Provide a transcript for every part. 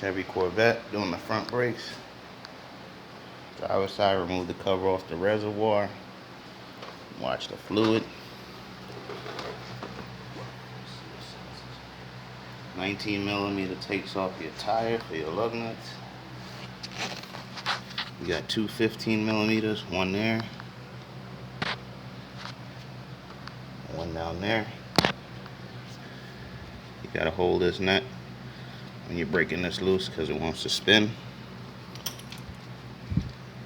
Chevy Corvette, doing the front brakes. Driver's side, remove the cover off the reservoir. Watch the fluid. 19mm takes off your tire for your lug nuts. You got two 15mm, one there, one down there. You gotta hold this nut when you're breaking this loose because it wants to spin.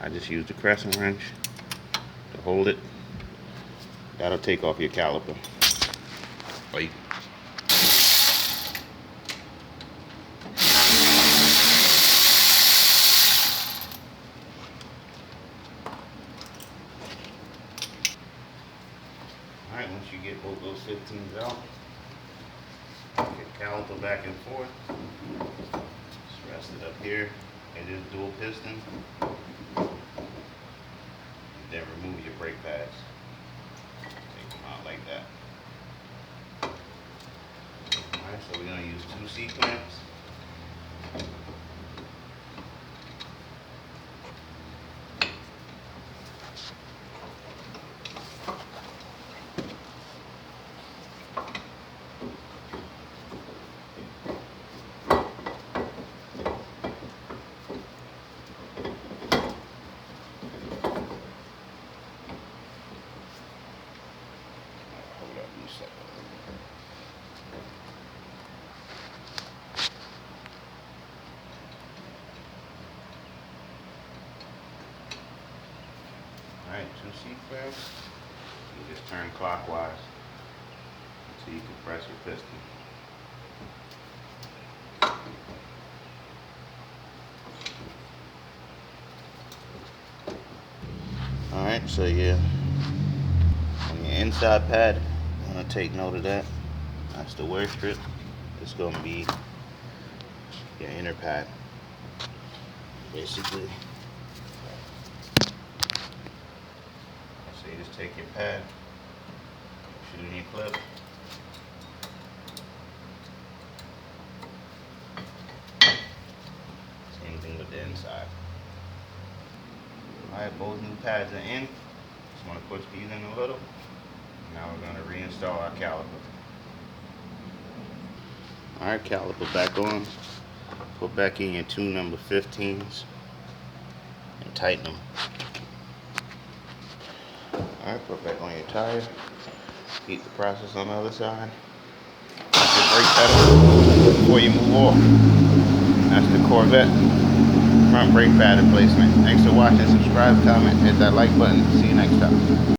I just used a crescent wrench to hold it. That'll take off your caliper. Wait. Alright, once you get both those 15s out, get caliper back and forth. Just rest it up here. It is dual piston. Then remove your brake pads. Take them out like that. Alright, so we're going to use two C-clamps. Alright, two C-clamps. You just turn clockwise until you can press your piston. Alright, so yeah, on your inside pad, I'm going to take note of that. That's the wear strip. It's going to be your inner pad. Basically, so you just take your pad, shoot it in your clip. Same thing with the inside. Alright, both new pads are in. Just want to push these in a little. Now we're going to reinstall our caliper. Alright, caliper back on. Put back in your two number 15s and tighten them. Alright, put back on your tire. Repeat the process on the other side. Watch your brake pedal before you move off. That's the Corvette front brake pad replacement. Thanks for watching. Subscribe, comment, hit that like button. See you next time.